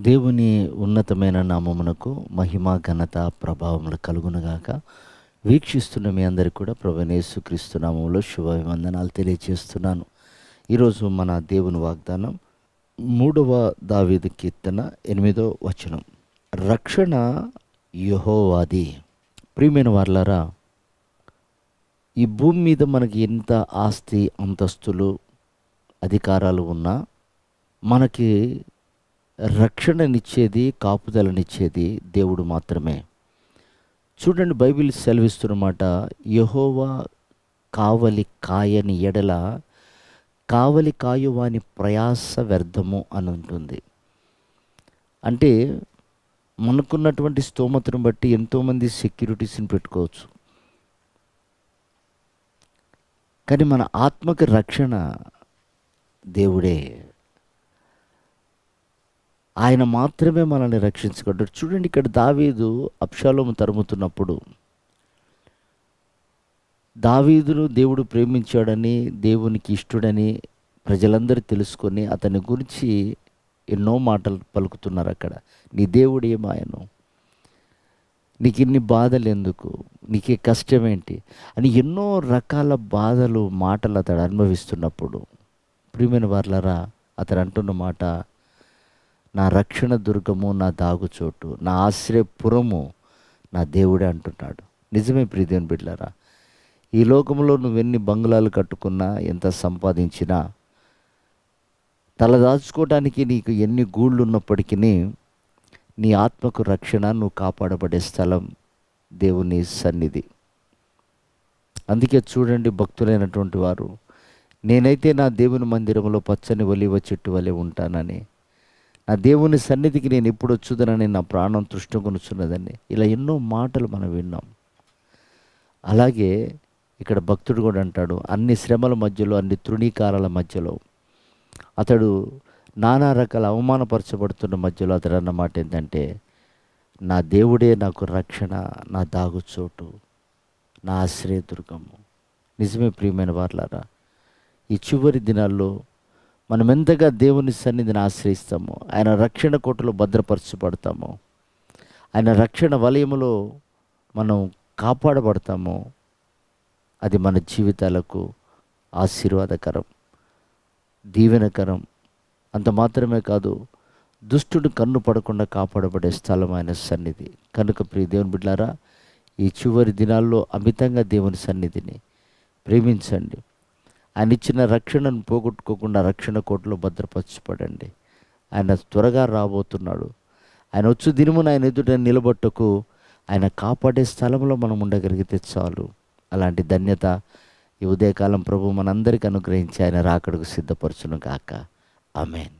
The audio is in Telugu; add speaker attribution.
Speaker 1: దేవుని ఉన్నతమైన నామమునకు మహిమ ఘనత ప్రభావములు కలుగునుగాక. వీక్షిస్తున్న మీ అందరికీ కూడా ప్రభువైన యేసుక్రీస్తు నామములో శుభాభివందనాలు తెలియజేస్తున్నాను. ఈరోజు మన దేవుని వాగ్దానం 3వ దావీదు కీర్తన 8వ వచనం. రక్షణ యెహోవాది. ప్రియమైన వారలారా, ఈ భూమి మీద మనకి ఎంత ఆస్తి అంతస్తులు అధికారాలు ఉన్నా మనకి రక్షణనిచ్చేది, కాపుదలనిచ్చేది దేవుడు మాత్రమే. చూడండి, బైబిల్ సెలవిస్తున్నమాట, యెహోవా కావలి కాయని ఎడల కావలి కాయువాని ప్రయాస వ్యర్థము అని ఉంటుంది. అంటే మనకున్నటువంటి స్తోమతను బట్టి ఎంతోమంది సెక్యూరిటీస్ని పెట్టుకోవచ్చు, కానీ మన ఆత్మకి రక్షణ దేవుడే. ఆయన మాత్రమే మనల్ని రక్షించగలడు. చూడండి, ఇక్కడ దావీదు అబ్షాలోము తరుముతున్నప్పుడు దావీదును దేవుడు ప్రేమించాడని, దేవునికి ఇష్టడని ప్రజలందరూ తెలుసుకొని అతని గురించి ఎన్నో మాటలు పలుకుతున్నారు. అక్కడ నీ దేవుడు ఏమాయను, నీకు ఇన్ని బాధలు ఎందుకు, నీకే కష్టమేంటి అని ఎన్నో రకాల బాధలు మాటలు అతడు అనుభవిస్తున్నప్పుడు, ప్రియమైన వారలారా, అతడు అంటున్న మాట, నా రక్షణ దుర్గము, నా దాగుచోటు, నా ఆశ్రయపురము నా దేవుడే అంటున్నాడు. నిజమే ప్రియదేవుని బిడ్డలారా, ఈ లోకంలో నువ్వెన్ని బంగ్లాలు కట్టుకున్నా, ఎంత సంపాదించినా, తలదాచుకోవడానికి నీకు ఎన్ని గూళ్ళు ఉన్నప్పటికీ నీ ఆత్మకు రక్షణ, నువ్వు కాపాడబడే స్థలం దేవుని సన్నిధి. అందుకే చూడండి, భక్తులైనటువంటి వారు, నేనైతే నా దేవుని మందిరంలో పచ్చని ఒలీవ చెట్టు వలె ఉంటానని, నా దేవుని సన్నిధికి నేను ఎప్పుడు వచ్చుదనని నా ప్రాణం తృష్ణగొనుచున్నదని, ఇలా ఎన్నో మాటలు మనం విన్నాం. అలాగే ఇక్కడ భక్తుడు కూడా అంటాడు, అన్ని శ్రమల మధ్యలో, అన్ని తృణీకారాల మధ్యలో, అతడు నానా రకాల అవమానపరచబడుతున్న మధ్యలో అతడు అన్న మాట ఏంటంటే, నా దేవుడే నాకు రక్షణ, నా దాగుచోటు, నా ఆశ్రయదుర్గము. నిజమే ప్రియమైన వారలారా, ఈ చివరి దినాల్లో మనం ఎంతగా దేవుని సన్నిధిని ఆశ్రయిస్తామో, ఆయన రక్షణ కోటలో భద్రపరచబడతామో, ఆయన రక్షణ వలయములో మనం కాపాడబడతామో, అది మన జీవితాలకు ఆశీర్వాదకరం, దీవెనకరం. అంత మాత్రమే కాదు, దుష్టుడు కన్ను పడకుండా కాపాడబడే స్థలం ఆయన సన్నిధి. కనుక ప్రియ దేవుని బిడ్డలారా, ఈ చివరి దినాల్లో అమితంగా దేవుని సన్నిధిని ప్రేమించండి. ఆయన ఇచ్చిన రక్షణను పోగొట్టుకోకుండా రక్షణ కోటలో భద్రపరచబడండి. ఆయన త్వరగా రాబోతున్నాడు. ఆయన వచ్చు దినమున ఆయన ఎదుట నిలబట్టకు ఆయన కాపాడే స్థలంలో మనం ఉండగలిగితే చాలు. అలాంటి ధన్యత ఈ ఉదయకాలం ప్రభు మనందరికీ అనుగ్రహించి ఆయన రాకడకు సిద్ధపరచును గాక. ఆమేన్.